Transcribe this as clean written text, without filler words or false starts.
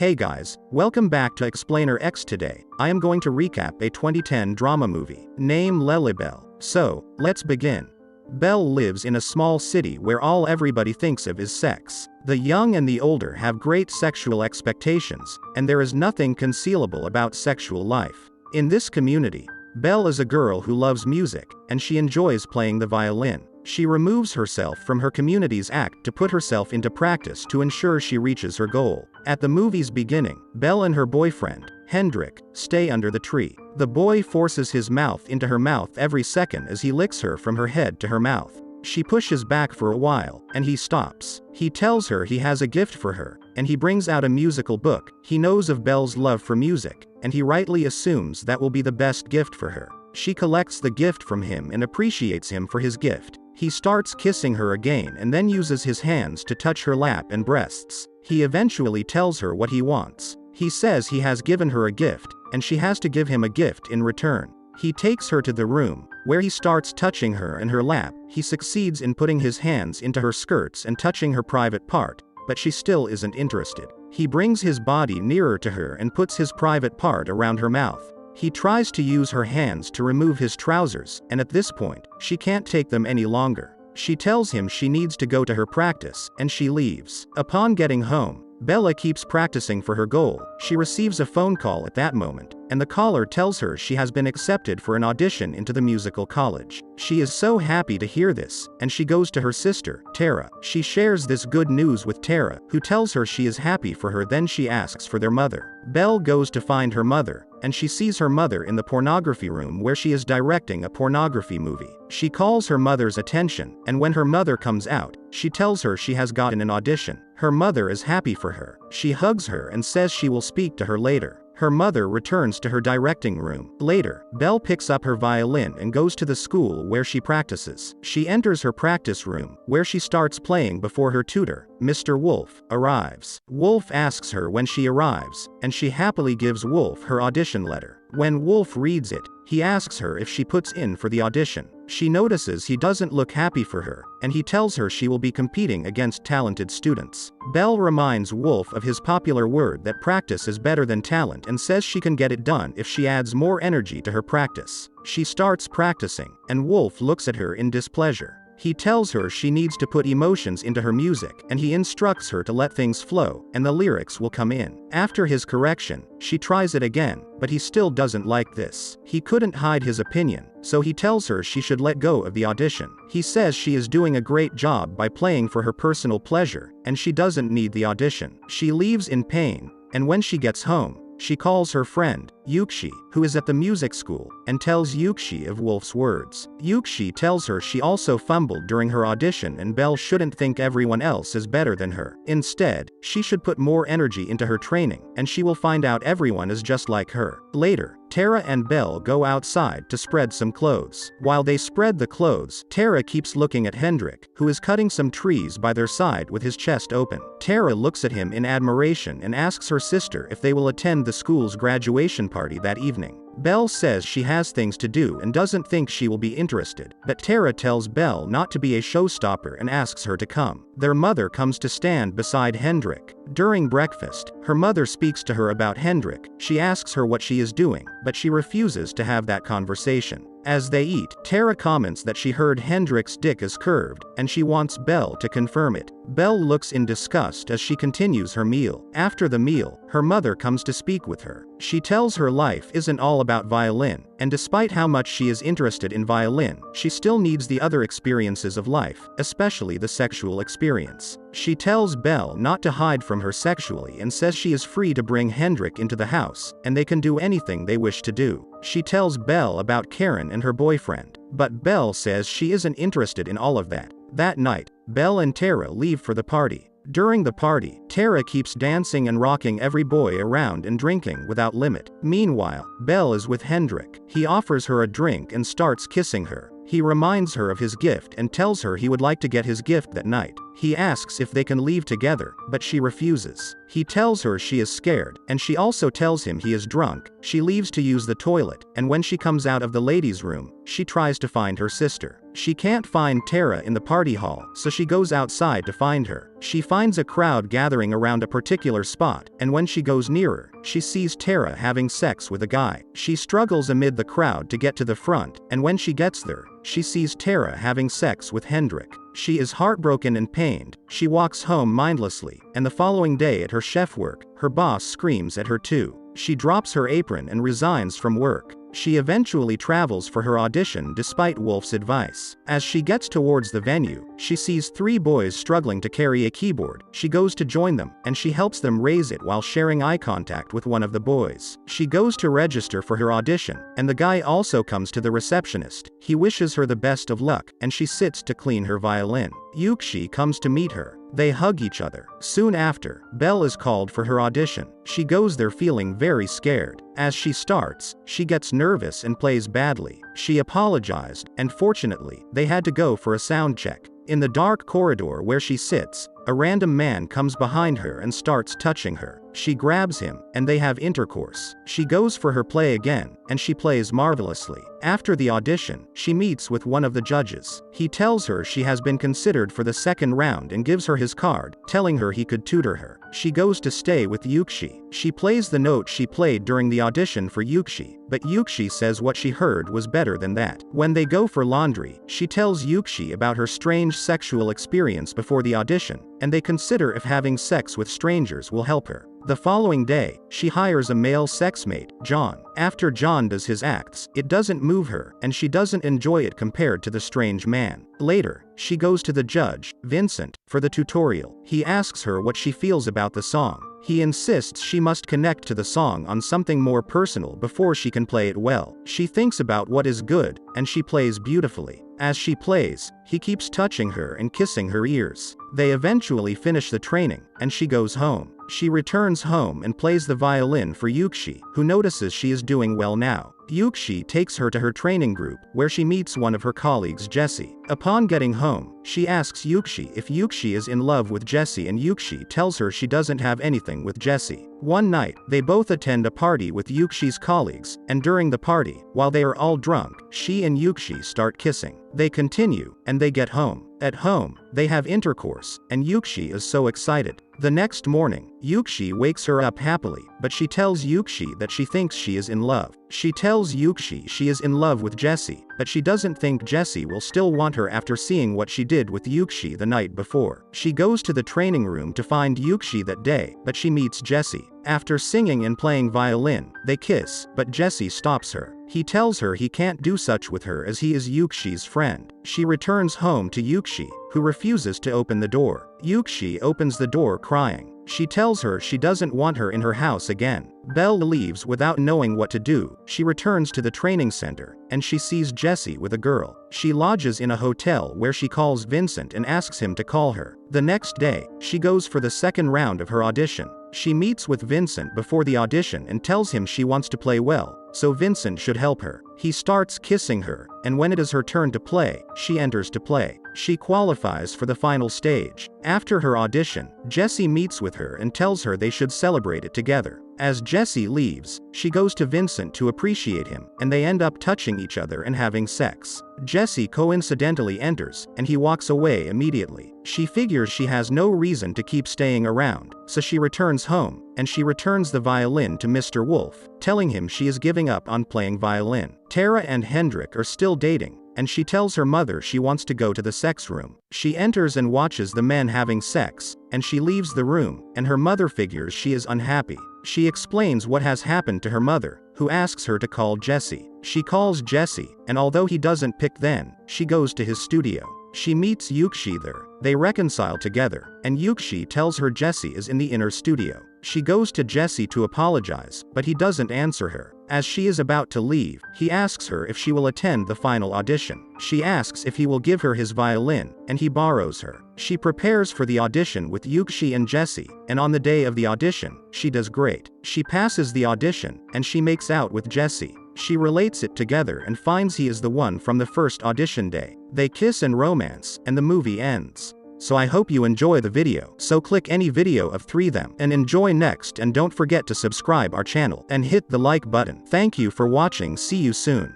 Hey guys, welcome back to Explainer X. Today, I am going to recap a 2010 drama movie, named Belle. So, let's begin. Belle lives in a small city where all everybody thinks of is sex. The young and the older have great sexual expectations, and there is nothing concealable about sexual life. In this community, Belle is a girl who loves music, and she enjoys playing the violin. She removes herself from her community's act to put herself into practice to ensure she reaches her goal. At the movie's beginning, Belle and her boyfriend, Hendrik, stay under the tree. The boy forces his mouth into her mouth every second as he licks her from her head to her mouth. She pushes back for a while, and he stops. He tells her he has a gift for her, and he brings out a musical book. He knows of Belle's love for music, and he rightly assumes that will be the best gift for her. She collects the gift from him and appreciates him for his gift. He starts kissing her again and then uses his hands to touch her lap and breasts. He eventually tells her what he wants. He says he has given her a gift, and she has to give him a gift in return. He takes her to the room, where he starts touching her and her lap. He succeeds in putting his hands into her skirts and touching her private part, but she still isn't interested. He brings his body nearer to her and puts his private part around her mouth. He tries to use her hands to remove his trousers, and at this point, she can't take them any longer. She tells him she needs to go to her practice, and she leaves. Upon getting home, Bella keeps practicing for her goal. She receives a phone call at that moment, and the caller tells her she has been accepted for an audition into the musical college. She is so happy to hear this, and she goes to her sister, Tara. She shares this good news with Tara, who tells her she is happy for her. Then she asks for their mother. Belle goes to find her mother, and she sees her mother in the pornography room where she is directing a pornography movie. She calls her mother's attention, and when her mother comes out, she tells her she has gotten an audition. Her mother is happy for her. She hugs her and says she will speak to her later. Her mother returns to her directing room. Later, Belle picks up her violin and goes to the school where she practices. She enters her practice room, where she starts playing before her tutor, Mr. Wolf, arrives. Wolf asks her when she arrives, and she happily gives Wolf her audition letter. When Wolf reads it, he asks her if she puts in for the audition. She notices he doesn't look happy for her, and he tells her she will be competing against talented students. Belle reminds Wolf of his popular word that practice is better than talent and says she can get it done if she adds more energy to her practice. She starts practicing, and Wolf looks at her in displeasure. He tells her she needs to put emotions into her music, and he instructs her to let things flow, and the lyrics will come in. After his correction, she tries it again, but he still doesn't like this. He couldn't hide his opinion, so he tells her she should let go of the audition. He says she is doing a great job by playing for her personal pleasure, and she doesn't need the audition. She leaves in pain, and when she gets home, she calls her friend, Yuxi, who is at the music school, and tells Yuxi of Wolf's words. Yuxi tells her she also fumbled during her audition and Belle shouldn't think everyone else is better than her. Instead, she should put more energy into her training, and she will find out everyone is just like her. Later, Tara and Belle go outside to spread some clothes. While they spread the clothes, Tara keeps looking at Hendrik, who is cutting some trees by their side with his chest open. Tara looks at him in admiration and asks her sister if they will attend the school's graduation party that evening. Belle says she has things to do and doesn't think she will be interested, but Tara tells Belle not to be a showstopper and asks her to come. Their mother comes to stand beside Hendrik. During breakfast, her mother speaks to her about Hendrik. She asks her what she is doing, but she refuses to have that conversation. As they eat, Tara comments that she heard Hendrik's dick is curved, and she wants Belle to confirm it. Belle looks in disgust as she continues her meal. After the meal, her mother comes to speak with her. She tells her life isn't all about violin, and despite how much she is interested in violin, she still needs the other experiences of life, especially the sexual experience. She tells Belle not to hide from her sexually and says she is free to bring Hendrik into the house, and they can do anything they wish to do. She tells Belle about Karen and her boyfriend, but Belle says she isn't interested in all of that. That night, Belle and Tara leave for the party. During the party, Tara keeps dancing and rocking every boy around and drinking without limit. Meanwhile, Belle is with Hendrik. He offers her a drink and starts kissing her. He reminds her of his gift and tells her he would like to get his gift that night. He asks if they can leave together, but she refuses. He tells her she is scared, and she also tells him he is drunk. She leaves to use the toilet, and when she comes out of the ladies' room, she tries to find her sister. She can't find Tara in the party hall, so she goes outside to find her. She finds a crowd gathering around a particular spot, and when she goes nearer, she sees Tara having sex with a guy. She struggles amid the crowd to get to the front, and when she gets there, she sees Tara having sex with Hendrik. She is heartbroken and pained. She walks home mindlessly, and the following day at her chef work, her boss screams at her too. She drops her apron and resigns from work. She eventually travels for her audition despite Wolf's advice. As she gets towards the venue, she sees 3 boys struggling to carry a keyboard. She goes to join them, and she helps them raise it while sharing eye contact with one of the boys. She goes to register for her audition, and the guy also comes to the receptionist. He wishes her the best of luck, and she sits to clean her violin. Yuxi comes to meet her. They hug each other. Soon after, Belle is called for her audition. She goes there feeling very scared. As she starts, she gets nervous and plays badly. She apologized, and fortunately, they had to go for a sound check. In the dark corridor where she sits, a random man comes behind her and starts touching her. She grabs him, and they have intercourse. She goes for her play again, and she plays marvelously. After the audition, she meets with one of the judges. He tells her she has been considered for the second round and gives her his card, telling her he could tutor her. She goes to stay with Yuxi. She plays the note she played during the audition for Yuxi, but Yuxi says what she heard was better than that. When they go for laundry, she tells Yuxi about her strange sexual experience before the audition, and they consider if having sex with strangers will help her. The following day, she hires a male sex mate, John. After John does his acts, it doesn't move her, and she doesn't enjoy it compared to the strange man. Later, she goes to the judge, Vincent, for the tutorial. He asks her what she feels about the song. He insists she must connect to the song on something more personal before she can play it well. She thinks about what is good, and she plays beautifully. As she plays, he keeps touching her and kissing her ears. They eventually finish the training, and she goes home. She returns home and plays the violin for Yuxi, who notices she is doing well now. Yuxi takes her to her training group, where she meets one of her colleagues, Jessie. Upon getting home, she asks Yuxi if Yuxi is in love with Jessie, and Yuxi tells her she doesn't have anything with Jessie. One night, they both attend a party with Yuxi's colleagues, and during the party, while they are all drunk, she and Yuxi start kissing. They continue, and they get home. At home, they have intercourse, and Yuxi is so excited. The next morning, Yuxi wakes her up happily, but she tells Yuxi that she thinks she is in love. She tells Yuxi she is in love with Jessie, but she doesn't think Jessie will still want her after seeing what she did with Yuxi the night before. She goes to the training room to find Yuxi that day, but she meets Jessie. After singing and playing violin, they kiss, but Jessie stops her. He tells her he can't do such with her as he is Yuxi's friend. She returns home to Yuxi, who refuses to open the door. Yuxi opens the door crying. She tells her she doesn't want her in her house again. Belle leaves without knowing what to do. She returns to the training center, and she sees Jessie with a girl. She lodges in a hotel where she calls Vincent and asks him to call her. The next day, she goes for the second round of her audition. She meets with Vincent before the audition and tells him she wants to play well, so Vincent should help her. He starts kissing her, and when it is her turn to play, she enters to play. She qualifies for the final stage. After her audition, Jessie meets with her and tells her they should celebrate it together. As Jessie leaves, she goes to Vincent to appreciate him, and they end up touching each other and having sex. Jessie coincidentally enters, and he walks away immediately. She figures she has no reason to keep staying around, so she returns home, and she returns the violin to Mr. Wolf, telling him she is giving up on playing violin. Tara and Hendrik are still dating, and she tells her mother she wants to go to the sex room. She enters and watches the men having sex, and she leaves the room, and her mother figures she is unhappy. She explains what has happened to her mother, who asks her to call Jessie. She calls Jessie, and although he doesn't pick then, she goes to his studio. She meets Yuxi there. They reconcile together, and Yuxi tells her Jessie is in the inner studio. She goes to Jessie to apologize, but he doesn't answer her. As she is about to leave, he asks her if she will attend the final audition. She asks if he will give her his violin, and he borrows her. She prepares for the audition with Yuxi and Jessie, and on the day of the audition, she does great. She passes the audition, and she makes out with Jessie. She relates it together and finds he is the one from the first audition day. They kiss and romance, and the movie ends. So I hope you enjoy the video. So click any video of 3 them and enjoy next, and don't forget to subscribe our channel and hit the like button. Thank you for watching. See you soon.